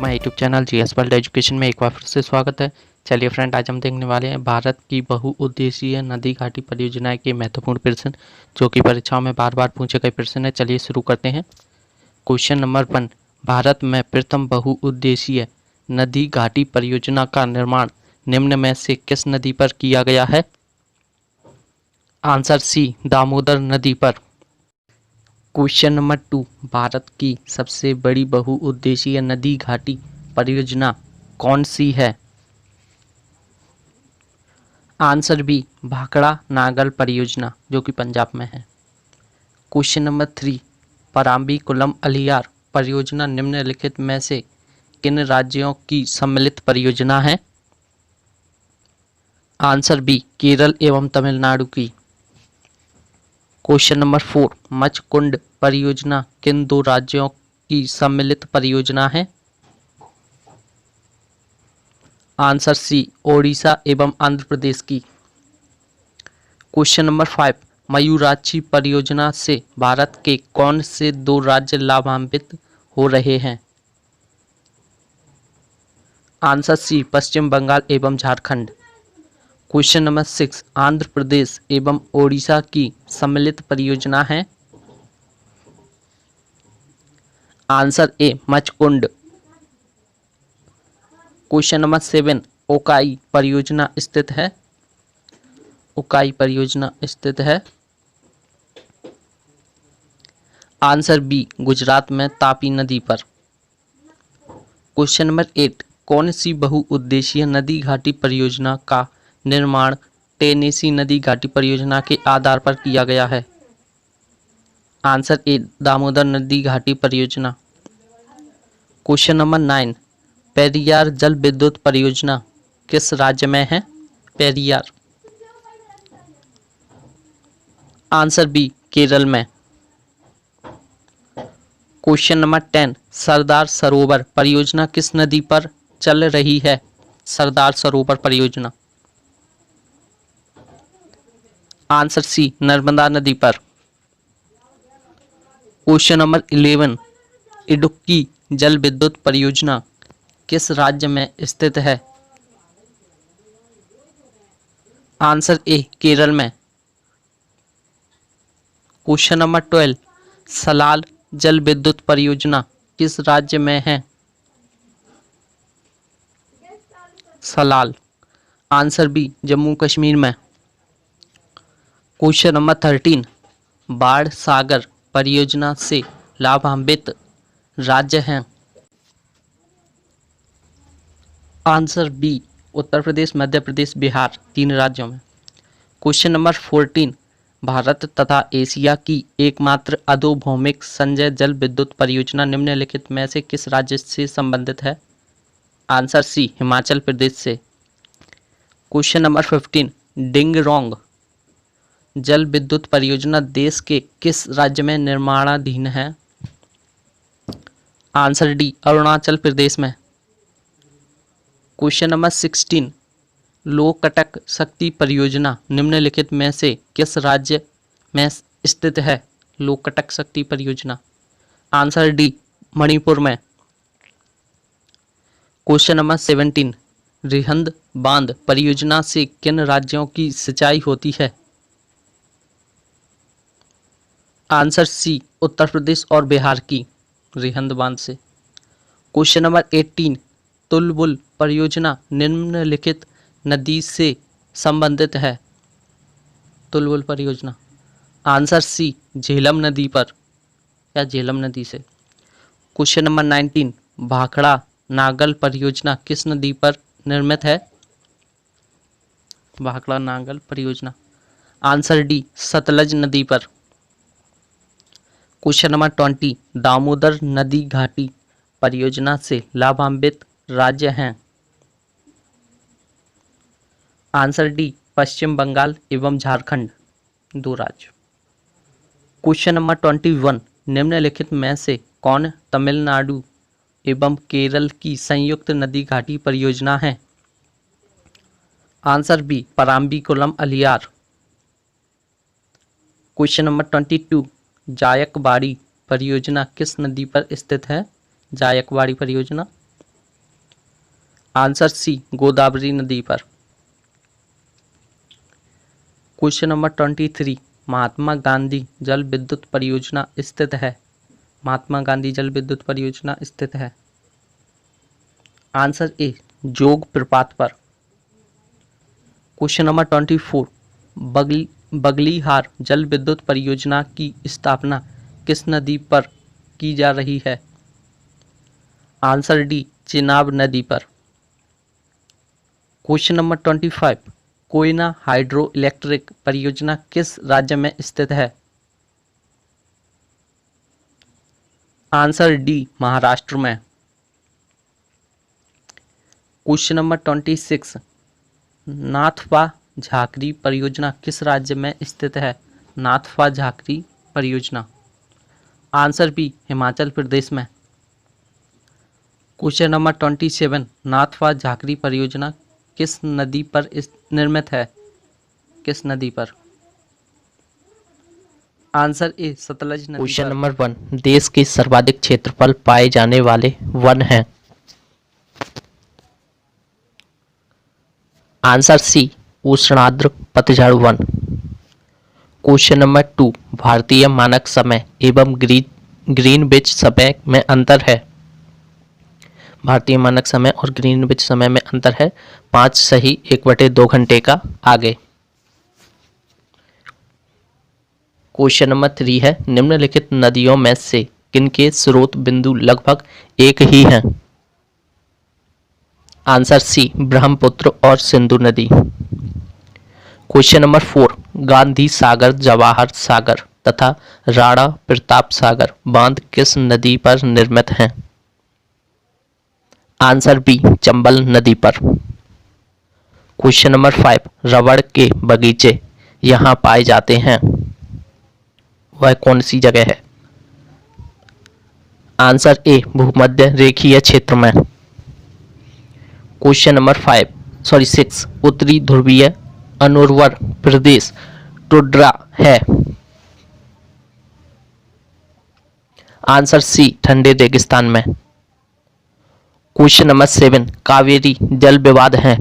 My YouTube channel GS world education में एक बार फिर से स्वागत है। चलिए फ्रेंड, आज हम देखने वाले हैं भारत की बहुउद्देशीय नदी घाटी परियोजनाएं के महत्वपूर्ण प्रश्न, जो कि परीक्षाओं में बार बार पूछे गए प्रश्न है। चलिए शुरू करते हैं। क्वेश्चन नंबर 1, भारत में प्रथम बहुउद्देशीय नदी घाटी परियोजना का निर्माण निम्न में से किस नदी पर किया गया है? आंसर सी, दामोदर नदी पर। क्वेश्चन नंबर 2, भारत की सबसे बड़ी बहुउद्देशीय नदी घाटी परियोजना कौन सी है? आंसर बी, भाखड़ा नागल परियोजना, जो कि पंजाब में है। क्वेश्चन नंबर 3, पराम्बीकुलम अलियार परियोजना निम्नलिखित में से किन राज्यों की सम्मिलित परियोजना है? आंसर बी, केरल एवं तमिलनाडु की। क्वेश्चन नंबर 4, मचकुंड परियोजना किन दो राज्यों की सम्मिलित परियोजना है? आंसर सी, ओडिशा एवं आंध्र प्रदेश की। क्वेश्चन नंबर 5, मयूराक्षी परियोजना से भारत के कौन से दो राज्य लाभान्वित हो रहे हैं? आंसर सी, पश्चिम बंगाल एवं झारखंड। क्वेश्चन नंबर 6, आंध्र प्रदेश एवं ओडिशा की सम्मिलित परियोजना है? Answer A, Machkund. Question number 7, ओकाई परियोजना स्थित है? ओकाई परियोजना स्थित है? आंसर बी, गुजरात में तापी नदी पर। क्वेश्चन नंबर 8, कौन सी बहुउद्देशीय नदी घाटी परियोजना का निर्माण टेनेसी नदी घाटी परियोजना के आधार पर किया गया है? आंसर ए, दामोदर नदी घाटी परियोजना। क्वेश्चन नंबर 9, पेरियार जल विद्युत परियोजना किस राज्य में है? पेरियार। आंसर बी, केरल में। क्वेश्चन नंबर 10, सरदार सरोवर परियोजना किस नदी पर चल रही है? सरदार सरोवर परियोजना। आंसर सी, नर्मदा नदी पर। क्वेश्चन नंबर 11, इडुक्की जल विद्युत परियोजना किस राज्य में स्थित है? आंसर ए, केरल में। क्वेश्चन नंबर 12, सलाल जल विद्युत परियोजना किस राज्य में है? सलाल। आंसर बी, जम्मू कश्मीर में। क्वेश्चन नंबर 13, बाढ़ सागर परियोजना से लाभान्वित राज्य हैं? आंसर बी, उत्तर प्रदेश, मध्य प्रदेश, बिहार, 3 राज्यों में। क्वेश्चन नंबर 14, भारत तथा एशिया की एकमात्र अधोभौमिक संचय जल विद्युत परियोजना निम्नलिखित में से किस राज्य से संबंधित है? आंसर सी, हिमाचल प्रदेश से। क्वेश्चन नंबर 15, डिंगरोंग जल विद्युत परियोजना देश के किस राज्य में निर्माणाधीन है? आंसर डी, अरुणाचल प्रदेश में। क्वेश्चन नंबर 16, लोकटक शक्ति परियोजना निम्नलिखित में से किस राज्य में स्थित है? लोकटक शक्ति परियोजना। आंसर डी, मणिपुर में। क्वेश्चन नंबर 17, रिहंद बांध परियोजना से किन राज्यों की सिंचाई होती है? आंसर सी, उत्तर प्रदेश और बिहार की, रिहंद बांध से। क्वेश्चन नंबर 18, तुलबुल परियोजना निम्नलिखित नदी से संबंधित है? तुलबुल परियोजना। आंसर सी, झेलम नदी पर या झेलम नदी से। क्वेश्चन नंबर 19, भाखड़ा नागल परियोजना किस नदी पर निर्मित है? भाखड़ा नागल परियोजना। आंसर डी, सतलज नदी पर। क्वेश्चन नंबर 20, दामोदर नदी घाटी परियोजना से लाभान्वित राज्य हैं? आंसर डी, पश्चिम बंगाल एवं झारखंड, 2 राज्य। क्वेश्चन नंबर 21, निम्नलिखित में से कौन तमिलनाडु एवं केरल की संयुक्त नदी घाटी परियोजना है? Answer B, Parambikulam Aliyar. Question number 22, Jayakwadi परियोजना किस नदी पर स्थित है? जायकवाड़ी परियोजना। आंसर सी गोदावरी नदी पर। क्वेश्चन नंबर 23, महात्मा गांधी जल विद्युत परियोजना स्थित है। महात्मा गांधी जल विद्युत परियोजना स्थित है। आंसर ए जोग प्रपात पर। क्वेश्चन नंबर 24, बगलीहार जल विद्युत परियोजना की स्थापना किस नदी पर की जा रही है। आंसर डी चेनाब नदी पर। Question number 25, Koyna hydro electric परियोजना किस राज्य में स्थित है। आंसर डी महाराष्ट्र में। क्वेश्चन नंबर 26, नाथपा झाकरी परियोजना किस राज्य में स्थित है। नाथपा झाकरी परियोजना। आंसर बी हिमाचल प्रदेश में। क्वेश्चन नंबर 27, नाथपा झाकरी परियोजना किस नदी पर निर्मित है। किस नदी पर। आंसर ए सतलज नदी पर। क्वेश्चन नंबर 1, देश के सर्वाधिक क्षेत्रफल पाए जाने वाले वन हैं। आंसर सी उष्णार्द्र पतझड़ वन। क्वेश्चन नंबर 2, भारतीय मानक समय एवं ग्रीनविच समय में अंतर है। भारतीय मानक समय और ग्रीनविच समय में अंतर है 5 सही 1/2 घंटे का आगे। क्वेश्चन नंबर 3 है, निम्नलिखित नदियों में से किनके स्रोत बिंदु लगभग एक ही हैं। आंसर सी ब्रह्मपुत्र और सिंधु नदी। क्वेश्चन नंबर 4, गांधी सागर, जवाहर सागर तथा राणा प्रताप सागर बांध किस नदी पर निर्मित हैं। आंसर बी चंबल नदी पर। क्वेश्चन नंबर 5, रबड़ के बगीचे यहाँ पाए जाते हैं, वह कौन सी जगह है। आंसर ए भूमध्य रेखीय क्षेत्र में। क्वेश्चन नंबर 6, उत्तरी ध्रुवीय अनुर्वर प्रदेश टुंड्रा है। आंसर सी ठंडे रेगिस्तान में। क्वेश्चन नंबर 7, कावेरी जल विवाद है।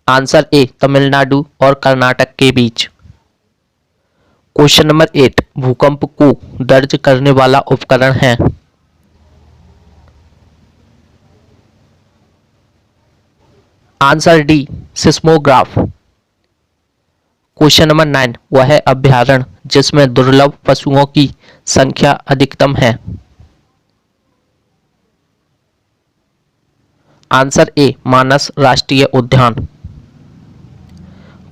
आंसर ए तमिलनाडु और कर्नाटक के बीच। क्वेश्चन नंबर 8, भूकंप को दर्ज करने वाला उपकरण है। Answer D seismograph. Question number 9, वह अभ्यारण्य जिसमें दुर्लभ पशुओं की संख्या अधिकतम है। आंसर ए मानस राष्ट्रीय उद्यान।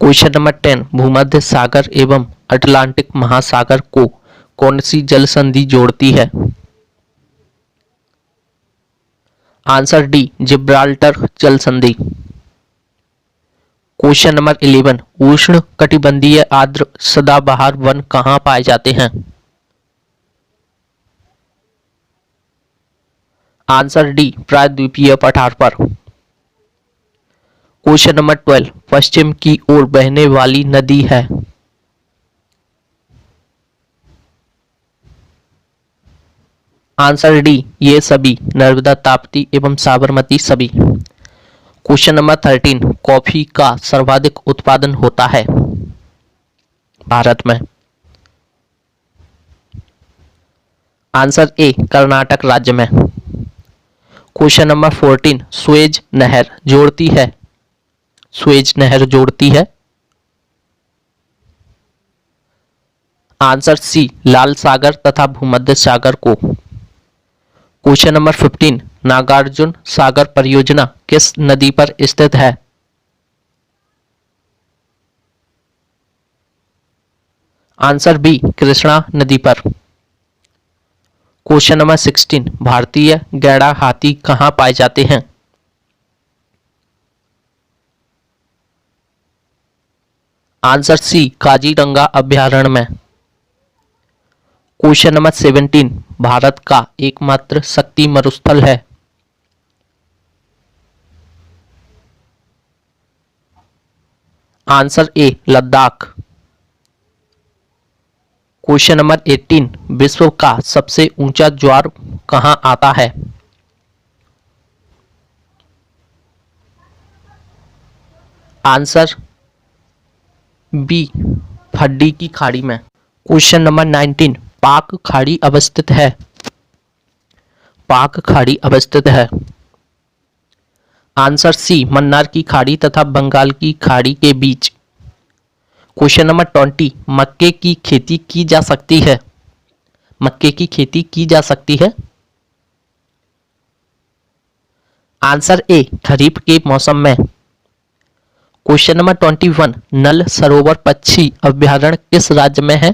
क्वेश्चन नंबर 10, भूमध्य सागर एवं अटलांटिक महासागर को कौन सी जल संधि जोड़ती है। आंसर डी जिब्राल्टर जल संधि। क्वेश्चन नंबर 11, उष्ण कटिबंधीय आर्द्र सदाबहार वन कहाँ पाए जाते हैं। आंसर डी प्रायद्वीपीय पठार पर। क्वेश्चन नंबर 12, पश्चिम की ओर बहने वाली नदी है। आंसर डी ये सभी, नर्मदा, ताप्ती एवं साबरमती सभी। क्वेश्चन नंबर 13, कॉफी का सर्वाधिक उत्पादन होता है भारत में। आंसर ए कर्नाटक राज्य में। क्वेश्चन नंबर 14, सुएज नहर जोड़ती है। सुएज नहर जोड़ती है। आंसर सी लाल सागर तथा भूमध्य सागर को। क्वेश्चन नंबर 15, नागार्जुन सागर परियोजना किस नदी पर स्थित है। आंसर बी कृष्णा नदी पर। क्वेश्चन नंबर 16, भारतीय गैंडा हाथी कहाँ पाए जाते हैं। आंसर सी काजीरंगा अभ्यारण्य में। क्वेश्चन नंबर 17, भारत का एकमात्र शक्ति मरुस्थल है। Answer A Ladakh. Question number 18, विश्व का सबसे ऊंचा ज्वार कहाँ आता है? आंसर बी, हड्डी की खाड़ी में। क्वेश्चन नंबर 19, पाक खाड़ी अवस्थित है? पाक खाड़ी अवस्थित है। आंसर सी, मन्नार की खाड़ी तथा बंगाल की खाड़ी के बीच। क्वेश्चन नंबर 20, मक्के की खेती की जा सकती है? मक्के की खेती की जा सकती है। आंसर ए, खरीफ के मौसम में। क्वेश्चन नंबर 21, नल सरोवर पक्षी अभयारण्य किस राज्य में है?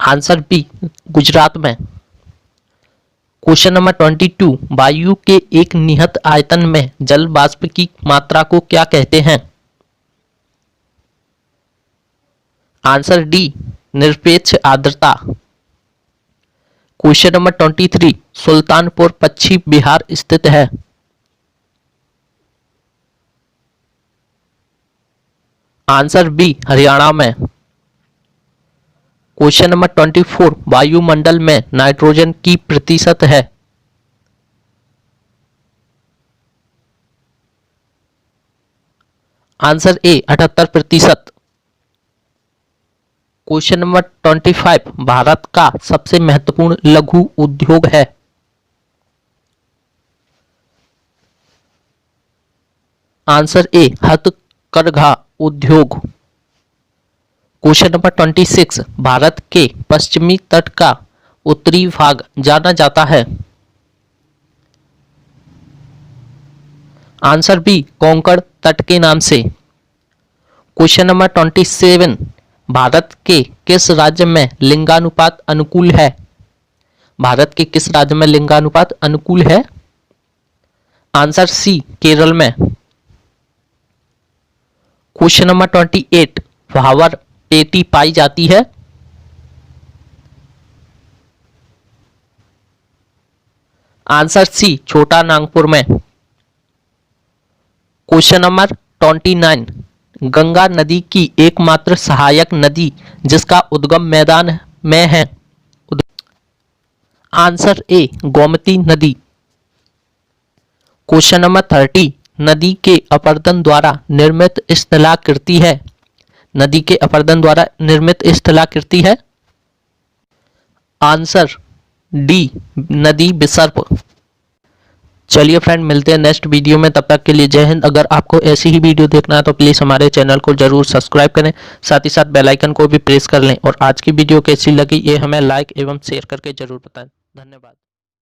आंसर बी, गुजरात में। क्वेश्चन नंबर 22, वायु के एक नियत आयतन में जल वाष्प की मात्रा को क्या कहते हैं? आंसर डी, निरपेक्ष आर्द्रता। क्वेश्चन नंबर 23, सुल्तानपुर पश्चिम बिहार स्थित है? आंसर बी, हरियाणा में। क्वेश्चन नंबर 24, वायुमंडल में नाइट्रोजन की प्रतिशत है? Answer A, 78%। Question number 25, Bharat का सबसे महत्वपूर्ण लघु उद्योग है? आंसर ए, हथकरघा उद्योग। क्वेश्चन नंबर 26, भारत के पश्चिमी तट का उत्तरी भाग जाना जाता है? आंसर बी, कोंकण तट के नाम से। क्वेश्चन नंबर 27, भारत के किस राज्य में लिंगानुपात अनुकूल है? भारत के किस राज्य में लिंगानुपात अनुकूल है? आंसर सी, केरल में। क्वेश्चन नंबर 28, भावर पेटी पाई जाती है? आंसर सी, छोटा नागपुर में। क्वेश्चन नंबर 29, गंगा नदी की एकमात्र सहायक नदी जिसका उद्गम मैदान में है? आंसर ए, गोमती नदी। क्वेश्चन नंबर 30, नदी के अपरदन द्वारा निर्मित स्थलाकृति है? नदी के अपरदन द्वारा निर्मित स्थलाकृति है? आंसर डी, नदी विसर्प। चलिए फ्रेंड, मिलते हैं नेक्स्ट वीडियो में, तब तक के लिए जय हिंद। अगर आपको ऐसी ही वीडियो देखना है तो प्लीज़ हमारे चैनल को जरूर सब्सक्राइब करें, साथ ही साथ बेल आइकन को भी प्रेस कर लें, और आज की वीडियो कैसी लगी ये हमें लाइक एवं शेयर करके जरूर बताएं। धन्यवाद।